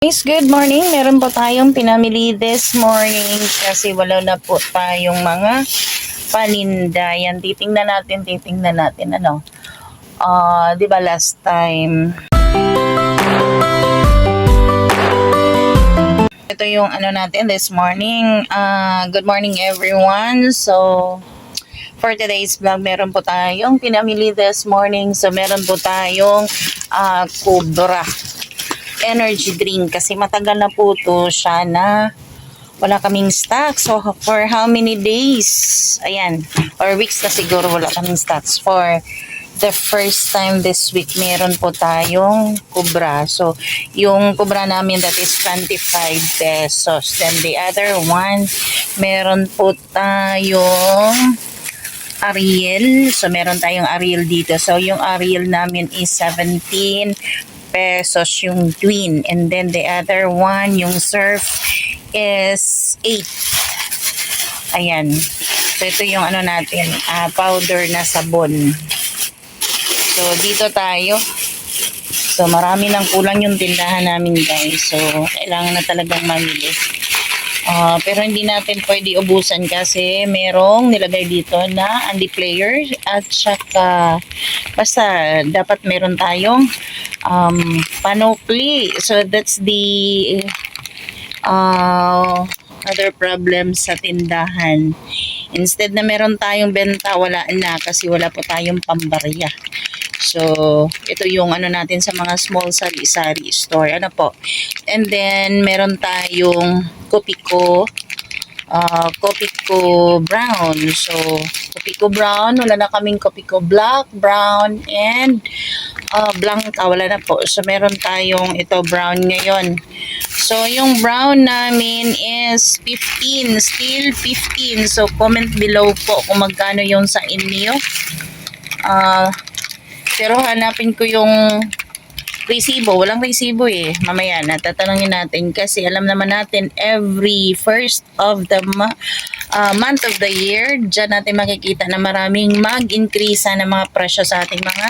Guys, good morning. Meron po tayong pinamili this morning kasi wala na po tayong mga paninda. Yan, titingnan natin ano. 'Di ba last time ito yung ano natin this morning. Good morning everyone. So for today's vlog, meron po tayong pinamili this morning. So meron po tayong Cobra energy drink kasi matagal na po to siya na wala kaming stock. So for how many days, ayan, or weeks na siguro wala kaming stocks. For the first time this week, meron po tayong Cobra. So yung Cobra namin, that is 25 pesos. Then the other one, meron po tayong Ariel. So meron tayong Ariel dito. So yung Ariel namin is 17 pesos yung twin, and then the other one, yung surf, is 8. Ayan. So ito yung ano natin, powder na sabon. So dito tayo. So marami nang kulang yung tindahan namin, guys. So kailangan na talagang mamili. Pero hindi natin pwede ubusan kasi merong nilagay dito na Andy player at saka basta dapat meron tayong panoply. So that's the other problem sa tindahan. Instead na meron tayong benta, wala na kasi wala po tayong pambarya. So, ito yung ano natin sa mga small sari-sari store. Ano po? And then, meron tayong Kopiko brown. So, Kopiko brown. Wala na kaming Kopiko black, brown, and blanca. Wala na po. So, meron tayong ito brown ngayon. So, yung brown namin is 15. Still 15. So, comment below po kung magkano yung sa inyo. Pero hanapin ko yung resibo. Walang resibo eh. Mamaya na tatanungin natin kasi alam naman natin every first of the month of the year, dyan natin makikita na maraming mag-increase na mga presyo sa ating mga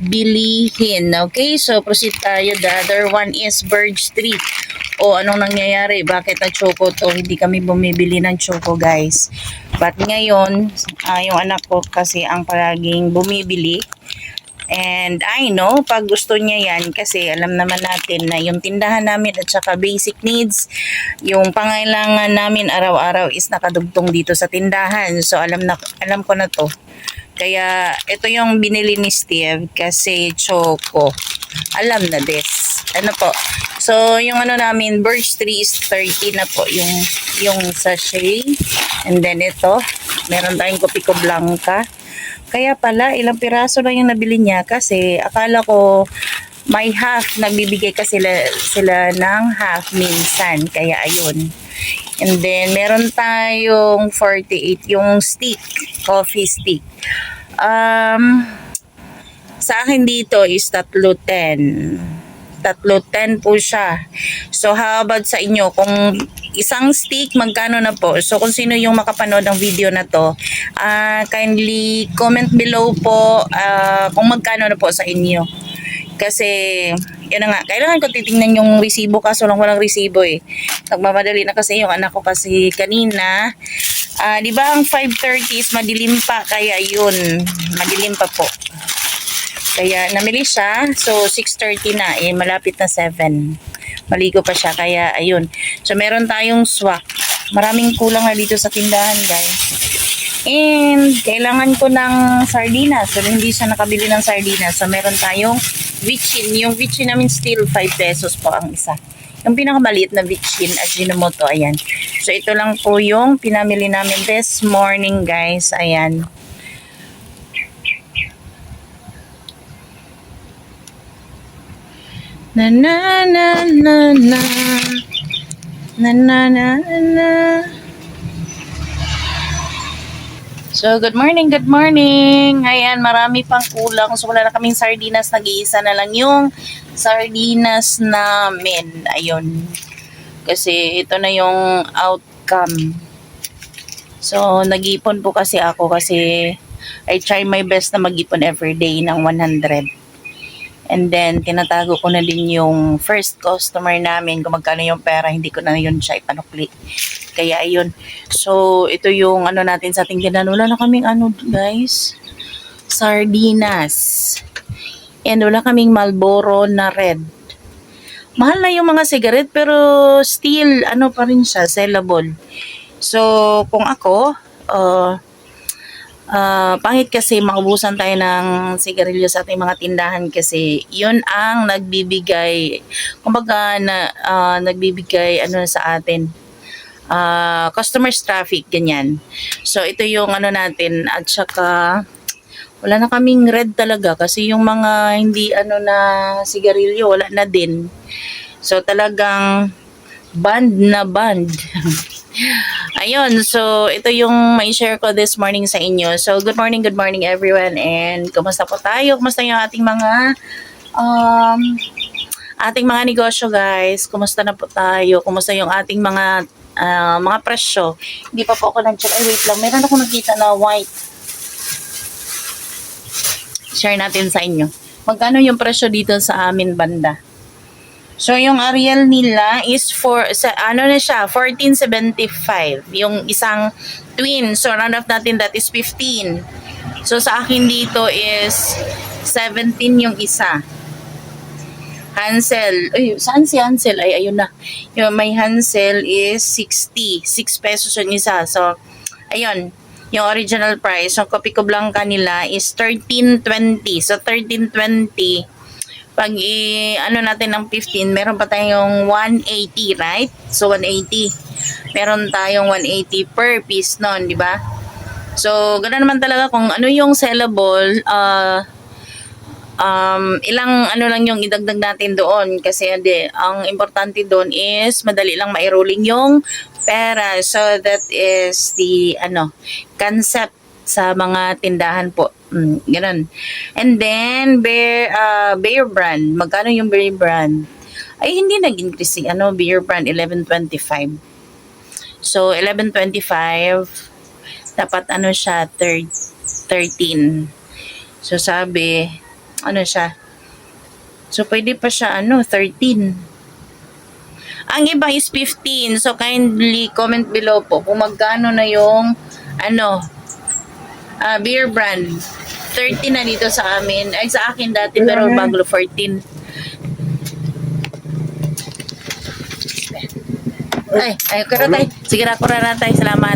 bilihin. Okay, so proceed tayo. The other one is Bird Street. O anong nangyayari? Bakit na choco to? Hindi kami bumibili ng choco, guys. But ngayon, yung anak ko kasi ang palaging bumibili. And I know, pag gusto niya yan, kasi alam naman natin na yung tindahan namin at saka basic needs, yung pangailangan namin araw-araw is nakadugtong dito sa tindahan. So alam ko na to. Kaya ito yung binili ni Steve kasi choco. Alam na this. Ano po? So yung ano namin, Birch 3 is 30 na po yung sachet. And then ito, meron tayong Kopiko Blanca. Kaya pala, ilang piraso lang yung nabili niya kasi akala ko may half, nagbibigay kasi sila ng half minsan. Kaya ayun. And then, meron tayong 48, yung stick, coffee stick. Sa akin dito is 310. 310 po siya. So, how about sa inyo? Kung isang stick, magkano na po? So, kung sino yung makapanood ng video na to, kindly comment below po kung magkano na po sa inyo. Kasi, yun na nga, kailangan ko titingnan yung resibo kaso lang walang resibo eh. Nagmamadali na kasi yung anak ko kasi kanina. Di ba ang 5:30 is madilim pa, kaya yun, madilim pa po. Kaya namili siya, so 6:30 na, malapit na 7. Maligo pa siya, kaya ayun. So meron tayong swak. Maraming kulang na dito sa tindahan, guys. And kailangan ko ng sardinas. So hindi siya nakabili ng sardinas. So meron tayong vichin. Yung vichin namin still 5 pesos po ang isa. Yung pinakamaliit na vichin, Ajinomoto, ayan. So ito lang po yung pinamili namin this morning, guys. Ayan. Na na na na na na na na na. So good morning, good morning. Ayan, marami pang kulang. So wala na kaming sardinas, nag-iisa na lang yung sardinas namin. Ayun. Kasi ito na yung outcome. So nag-ipon po kasi ako kasi I try my best na mag-ipon everyday ng 100. And then, tinatago ko na din yung first customer namin. Kung magkano yung pera, hindi ko na yun siya ipanukli. Kaya, ayun. So, ito yung ano natin sa ating tindahan. Wala na kaming ano, guys. Sardinas. And wala kaming Marlboro na red. Mahal na yung mga cigarette, pero still, ano pa rin siya, sellable. So, kung ako, pangit kasi maubusan tayo ng sigarilyo sa ating mga tindahan kasi yun ang nagbibigay, kumbaga nagbibigay ano sa atin, customers traffic, ganyan. So ito yung ano natin, at saka wala na kaming red talaga kasi yung mga hindi ano na sigarilyo wala na din. So talagang band na band. Ayun, so ito yung may share ko this morning sa inyo. So good morning everyone, and kumusta po tayo? Kumusta yung ating mga negosyo, guys? Kumusta na po tayo? Kumusta yung ating mga presyo? Hindi pa po ako nag-check. Ay, wait lang, meron ako nakita na white. Share natin sa inyo. Magkano yung presyo dito sa amin banda? So, yung Ariel nila is ano na siya, 14.75. Yung isang twin. So, round off natin, that is 15. So, sa akin dito is 17 yung isa. Hansel. Ay, saan si Hansel? Ay, ayun na. Yung may Hansel is 60. 6 pesos yung isa. So, ayun. Yung original price. Yung Copico Blanca nila is 13.20. So, 13.20. Pag ano natin ng 15, meron pa tayong 180, right? So 180. Meron tayong 180 per piece noon, di ba? So, ganoon naman talaga kung ano yung sellable, ilang ano lang yung idagdag natin doon kasi ang importante doon is madali lang mai-rolling yung pera. So that is the concept sa mga tindahan po. Ganun. And then Bear Brand. Magkano yung Bear Brand? Ay hindi nag-increase Bear Brand 11.25. So 11.25 dapat siya 13. So sabi siya. So pwede pa siya 13. Ang iba is 15. So kindly comment below po kung magkano na yung Beer Brand. 30 na dito sa amin. Ay, sa akin dati, pero bago 14. Ay, karatay. Sige na, karatay. Salamat.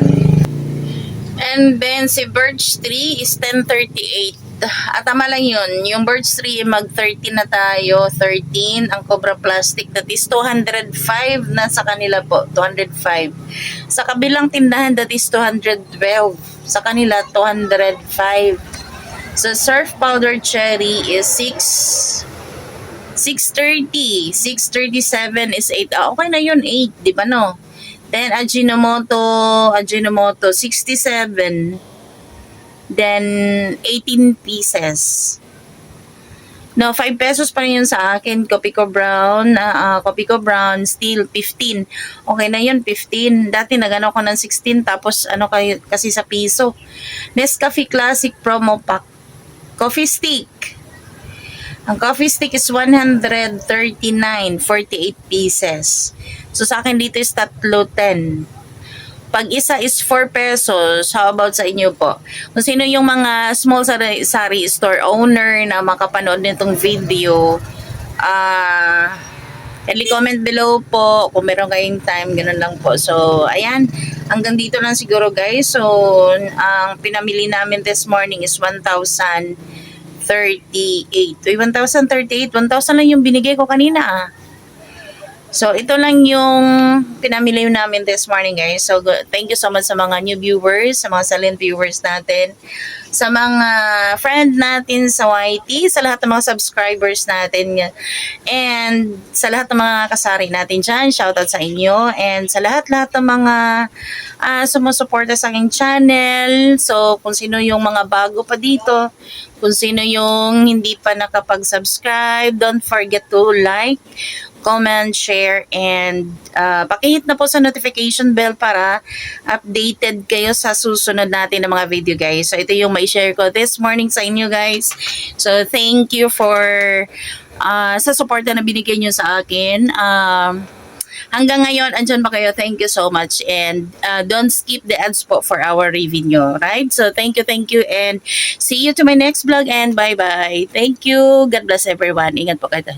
And then, si Birch Tree is 10.38. Tama lang yun. Yung Birch Tree, mag-13 na tayo. 13. Ang Cobra Plastic, that is 205 na sa kanila po. 205. Sa kabilang tindahan, that is 212. Sa kanila, 205. So, Surf Powder Cherry is 630. 637 is 8. Okay na yun, 8. Di ba no? Then, Ajinomoto 67. Then, 18 pieces. No, 5 pesos pa rin yun sa akin. Copico Brown, still 15. Okay na yun, 15. Dati nagano ko ng 16, tapos kasi sa piso. Nescafe Classic Promo Pack. Coffee stick. Ang coffee stick is 139, 48 pieces. So sa akin dito is tatlo 10. Pag isa is 4 pesos, how about sa inyo po? Kung sino yung mga small sari store owner na makapanood nitong video, kindly comment below po kung meron kayong time, ganun lang po. So, ayan, hanggang dito lang siguro guys. So, ang pinamili namin this morning is 1,038. Uy, 1,038. 1,000 lang yung binigay ko kanina So, ito lang yung pinamili namin this morning, guys. So, thank you so much sa mga new viewers, sa mga silent viewers natin, sa mga friend natin sa YT, sa lahat ng mga subscribers natin, and sa lahat ng mga kasari natin dyan. Shoutout sa inyo, and sa lahat-lahat ng mga sumusuporta sa aking channel. So, kung sino yung mga bago pa dito, kung sino yung hindi pa nakapag-subscribe, don't forget to like, comment, share, and pakihit na po sa notification bell para updated kayo sa susunod natin ng mga video, guys. So, ito yung may share ko this morning sa inyo, guys. So, thank you for sa suporta na binigay nyo sa akin. Hanggang ngayon, andyan ba kayo? Thank you so much. And don't skip the ads po for our revenue, right? So, thank you, and see you to my next vlog, and bye-bye. Thank you. God bless everyone. Ingat po kayo.